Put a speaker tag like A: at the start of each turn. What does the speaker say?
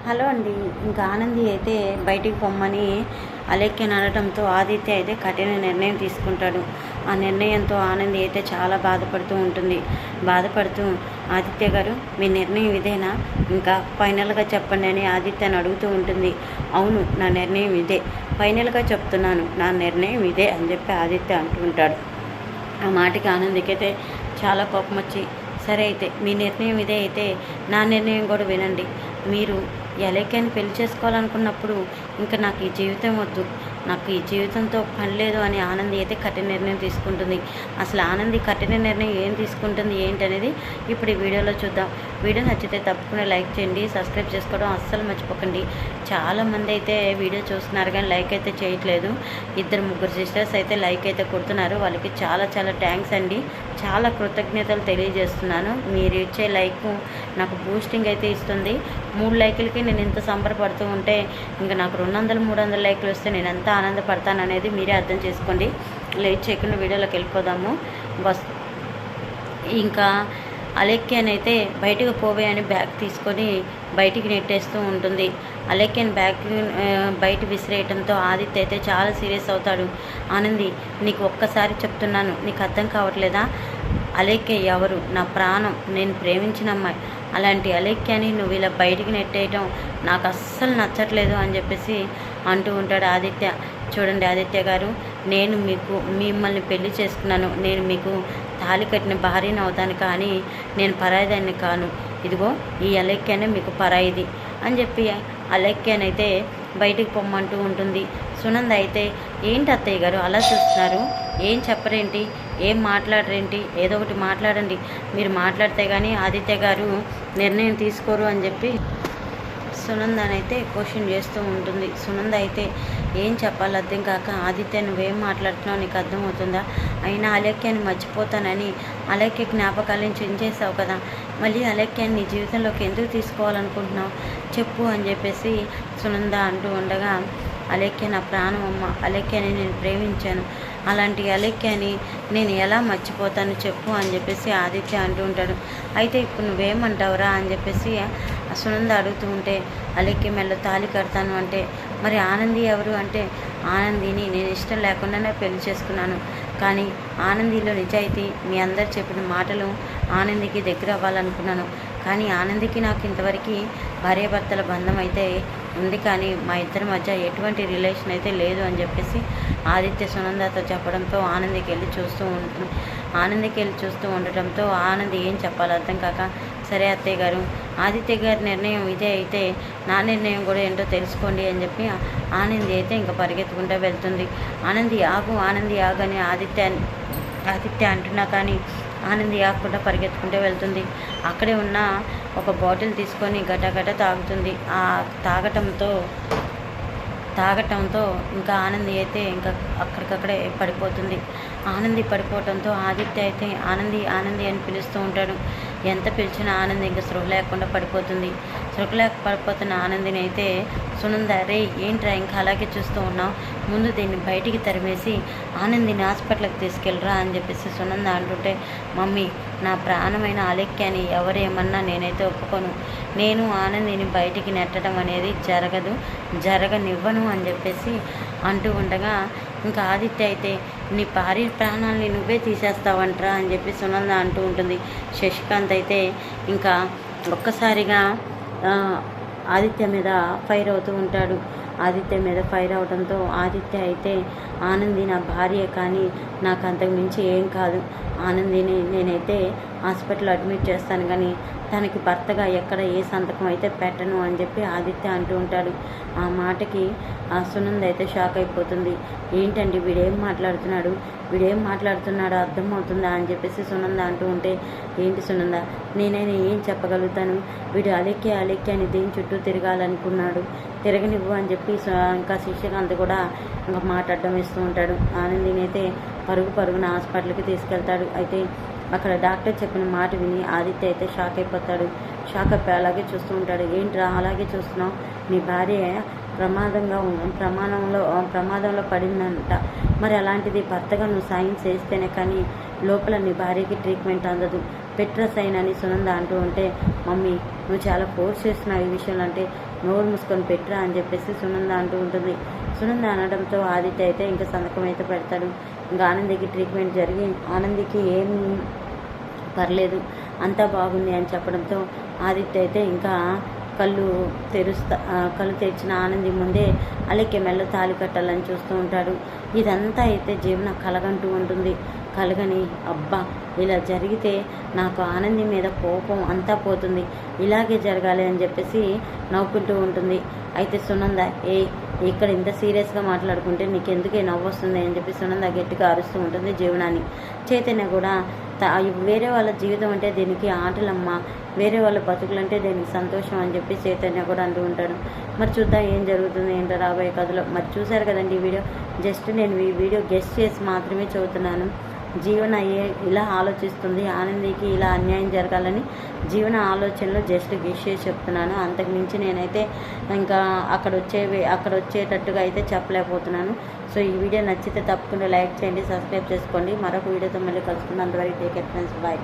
A: Hello అండి. ఇంకా ఆనంది అయితే బయటికి పొమ్మని అలేఖ్యని అనడంతో ఆదిత్య అయితే కఠిన నిర్ణయం తీసుకుంటాడు. ఆ నిర్ణయంతో ఆనంది అయితే చాలా బాధపడుతూ ఉంటుంది. బాధపడుతూ ఆదిత్య గారు మీ నిర్ణయం ఇదేనా, ఇంకా ఫైనల్గా చెప్పండి అని ఆదిత్యని అడుగుతూ ఉంటుంది. అవును, నా నిర్ణయం ఇదే, ఫైనల్గా చెప్తున్నాను, నా నిర్ణయం ఇదే అని చెప్పి ఆదిత్య అంటూ ఉంటాడు. ఆ మాటకి ఆనందికైతే చాలా కోపం వచ్చి, సరే అయితే మీ నిర్ణయం ఇదే అయితే నా నిర్ణయం కూడా వినండి. మీరు ఎలైకాని పెళ్లి చేసుకోవాలనుకున్నప్పుడు ఇంకా నాకు ఈ జీవితం వద్దు, నాకు ఈ జీవితంతో పని లేదు అని ఆనంది అయితే కఠిన నిర్ణయం తీసుకుంటుంది. అసలు ఆనంది కఠిన నిర్ణయం ఏం తీసుకుంటుంది ఏంటనేది ఇప్పుడు ఈ వీడియోలో చూద్దాం. వీడియో నచ్చితే తప్పకుండా లైక్ చేయండి, సబ్స్క్రైబ్ చేసుకోవడం అస్సలు మర్చిపోకండి. చాలామంది అయితే వీడియో చూస్తున్నారు కానీ లైక్ అయితే చేయట్లేదు. 2-3 సిస్టర్స్ అయితే లైక్ అయితే కొడుతున్నారు. వాళ్ళకి చాలా చాలా థ్యాంక్స్ అండి, చాలా కృతజ్ఞతలు తెలియజేస్తున్నాను. మీరు ఇచ్చే లైక్ నాకు బూస్టింగ్ అయితే ఇస్తుంది. 3 లైకులకి నేను ఇంత సంబరపడుతూ ఉంటే ఇంకా నాకు 200-300 లైకులు వస్తే నేను ఎంత ఆనందపడతాను అనేది మీరే అర్థం చేసుకోండి. లేట్ చేయకుండా వీడియోలోకి వెళ్ళిపోదాము. బస్ ఇంకా అలేఖ్యనైతే బయటకు పోవే అని బ్యాగ్ తీసుకొని బయటికి నెట్టేస్తూ ఉంటుంది. అలేఖ్యని బ్యాగ్ బయట విసిరేయడంతో ఆదిత్య అయితే చాలా సీరియస్ అవుతాడు. ఆనంది, నీకు ఒక్కసారి చెప్తున్నాను, నీకు అర్థం కావట్లేదా? అలేఖ్య ఎవరు? నా ప్రాణం, నేను ప్రేమించిన అమ్మాయి. అలాంటి అలేఖ్యని నువ్వు ఇలా బయటికి నెట్టేయటం నాకు అస్సలు నచ్చట్లేదు అని చెప్పేసి అంటూ ఉంటాడు ఆదిత్య. చూడండి ఆదిత్య గారు, నేను మిమ్మల్ని పెళ్లి చేసుకున్నాను, నేను మీకు తాళి కట్టిన భార్యని అవుతాను, కానీ నేను పరాయిదాన్ని కాను. ఇదిగో ఈ అలేఖ్యనే మీకు పరాయిది అని చెప్పి అలేఖ్యనైతే బయటికి పొమ్మంటూ ఉంటుంది. సునంద అయితే, ఏంటి అత్తయ్య గారు అలా చూస్తున్నారు, ఏం చెప్పరేంటి, ఏం మాట్లాడరేంటి, ఏదో ఒకటి మాట్లాడండి, మీరు మాట్లాడితే కానీ ఆదిత్య గారు నిర్ణయం తీసుకోరు అని చెప్పి సునందనైతే క్వశ్చన్ చేస్తూ ఉంటుంది. సునంద అయితే ఏం చెప్పాలి అర్థం కాక, ఆదిత్య నువ్వేం మాట్లాడుతున్నావు, నీకు అర్థమవుతుందా? అయినా అలేఖ్యాన్ని మర్చిపోతానని అలేఖ్య జ్ఞాపకాలను చించేసావు కదా, మళ్ళీ అలేఖ్యాన్ని నీ జీవితంలోకి ఎందుకు తీసుకోవాలనుకుంటున్నావు చెప్పు అని చెప్పేసి సునంద అంటూ ఉండగా, అలేఖ్య నా ప్రాణం అమ్మ, అలేఖ్యని నేను ప్రేమించాను, అలాంటి అలేఖ్యని నేను ఎలా మర్చిపోతాను చెప్పు అని చెప్పేసి ఆదిత్య అంటూ ఉంటాడు. అయితే ఇప్పుడు నువ్వేమంటావురా అని చెప్పేసి సునంద అడుగుతూ ఉంటే, అలేఖ్య మెల్ల తాళి కడతాను అంటే, మరి ఆనంది ఎవరు అంటే, ఆనందిని నేను ఇష్టం లేకుండానే పెళ్లి చేసుకున్నాను, కానీ ఆనందిలో నిజాయితీ, మీ అందరు చెప్పిన మాటలు ఆనందికి దగ్గర అవ్వాలనుకున్నాను, కానీ ఆనందికి నాకు ఇంతవరకు భార్యాభర్తల బంధం అయితే ఉంది, కానీ మా ఇద్దరి మధ్య ఎటువంటి రిలేషన్ అయితే లేదు అని చెప్పేసి ఆదిత్య సునందతో చెప్పడంతో ఆనందికి వెళ్ళి చూస్తూ ఉండటంతో ఆనంది ఏం చెప్పాలో అర్థం కాక, సరే అత్తయ్య గారు, ఆదిత్య గారి నిర్ణయం ఇదే అయితే నా నిర్ణయం కూడా ఏంటో తెలుసుకోండి అని చెప్పి ఆనంది అయితే ఇంకా పరిగెత్తుకుంటూ వెళ్తుంది. ఆనంది ఆగు అని ఆదిత్య అంటున్నా కానీ ఆనంది ఆగకుండా పరిగెత్తుకుంటూ వెళ్తుంది. అక్కడే ఉన్న ఒక బాటిల్ తీసుకొని గటగట తాగుతుంది. ఆ తాగటంతో ఇంకా ఆనంది అయితే ఇంకా అక్కడికక్కడే పడిపోతుంది. ఆనంది పడిపోవడంతో ఆదిత్య అయితే ఆనంది అని పిలుస్తూ ఉంటాడు. ఎంత పిలిచినా ఆనంది ఇంకా స్పృహ లేకుండా పడిపోతుంది. స్పృహ లేక పడిపోతున్న ఆనందిని అయితే సునంద, రే ఏంట్రా ఇంకా అలాగే చూస్తూ ఉన్నావు, ముందు దీన్ని బయటికి తరిమేసి ఆనందిని హాస్పిటల్కి తీసుకెళ్ళరా అని చెప్పేసి సునంద అంటుంటే, మమ్మీ నా ప్రాణమైన అలేఖ్యని ఎవరేమన్నా నేనైతే ఒప్పుకోను, నేను ఆనందిని బయటికి నెట్టడం అనేది జరగనివ్వను అని చెప్పేసి అంటూ ఉండగా ఇంకా ఆదిత్య అయితే నీ భార్య ప్రాణాలని నువ్వే తీసేస్తావంటరా అని చెప్పి సునంద అంటూ ఉంటుంది. శశికాంత్ అయితే ఇంకా ఒక్కసారిగా ఆదిత్య మీద ఫైర్ అవుతూ ఉంటాడు. ఆదిత్య మీద ఫైర్ అవడంతో ఆదిత్య అయితే ఆనంది నా భార్య, కానీ నాకు అంతకు మించి ఏం కాదు, ఆనందిని నేనైతే హాస్పిటల్ అడ్మిట్ చేస్తాను, కానీ తనకి భర్తగా ఎక్కడ ఏ సంతకం అయితే పెట్టను అని చెప్పి ఆదిత్య అంటూ ఉంటాడు. ఆ మాటకి ఆ సునంద అయితే షాక్ అయిపోతుంది. ఏంటండి వీడేం మాట్లాడుతున్నాడో అర్థమవుతుందా అని చెప్పేసి సునంద అంటూ ఉంటే, ఏంటి సునంద, నేనైనా ఏం చెప్పగలుగుతాను, వీడు అలేఖ్య అని దీని చుట్టూ తిరగాలనుకున్నాడు, తిరగనివ్వు అని చెప్పి ఇంకా శిష్యకాంత్ కూడా ఇంకా మాట్లాడడం ఇస్తూ ఉంటాడు. ఆనందిని అయితే పరుగున హాస్పిటల్కి తీసుకెళ్తాడు. అయితే అక్కడ డాక్టర్ చెప్పిన మాట విని ఆదిత్య అయితే షాక్ అయిపోతాడు. షాక్ అయిపోయి అలాగే చూస్తూ ఉంటాడు. ఏంట్రా అలాగే చూస్తున్నావు, నీ భార్య ప్రమాదంలో పడిందంట, మరి అలాంటిది భర్తగా నువ్వు సాయం చేస్తేనే కానీ లోపల నీ భార్యకి ట్రీట్మెంట్ అందదు, పెట్రసైన్ అని సునంద అంటూ ఉంటే, మమ్మీ నువ్వు చాలా ఫోర్స్ చేస్తున్నావు ఈ విషయంలో, అంటే నోరు మూసుకొని పెట్టురా అని చెప్పేసి సునంద అంటూ ఉంటుంది. సునంద అనడంతో ఆదిత్య అయితే ఇంకా సంతకం అయితే పెడతాడు. ఇంకా ఆనందికి ట్రీట్మెంట్ జరిగి ఆనందికి ఏం పర్లేదు, అంతా బాగుంది అని చెప్పడంతో ఆదిత్య అయితే ఇంకా కళ్ళు కళ్ళు తెరిచిన ఆనంది ముందే అలెక్కి మెల్ల తాళి కట్టాలని చూస్తూ ఉంటాడు. ఇదంతా అయితే జీవన కలగంటూ ఉంటుంది. కలగని అబ్బా ఇలా జరిగితే నాకు ఆనంది మీద కోపం అంతా పోతుంది, ఇలాగే జరగాలి అని చెప్పేసి నవ్వుకుంటూ ఉంటుంది. అయితే సునంద ఇక్కడ ఇంత సీరియస్గా మాట్లాడుకుంటే నీకెందుకే నవ్వు వస్తుంది అని చెప్పి సునంద గట్టిగా అరుస్తూ ఉంటుంది జీవనాన్ని. చైతన్య కూడా వేరే వాళ్ళ జీవితం అంటే దీనికి ఆటలమ్మ, వేరే వాళ్ళ బతుకులంటే దీనికి సంతోషం అని చెప్పి చైతన్య కూడా అంటూ ఉంటాడు. మరి చూద్దాం ఏం జరుగుతుంది ఏంటో రాబోయే కథలో. మరి చూశారు కదండి ఈ వీడియో. జస్ట్ నేను ఈ వీడియో గెస్ట్ చేసి మాత్రమే చదువుతున్నాను. జీవన ఇలా ఆలోచిస్తుంది, ఆనందికి ఇలా అన్యాయం జరగాలని జీవన ఆలోచనలో జస్ట్ గెస్ట్ చేసి చెప్తున్నాను. అంతకుమించి నేనైతే ఇంకా అక్కడ వచ్చేటట్టుగా అయితే చెప్పలేకపోతున్నాను. సో ఈ వీడియో నచ్చితే తప్పకుండా లైక్ చేయండి, సబ్స్క్రైబ్ చేసుకోండి. మరొక వీడియోతో మళ్ళీ కలుసుకున్నాను. అంతవరకు టేక్ కేర్ ఫ్రెండ్స్, బాయ్.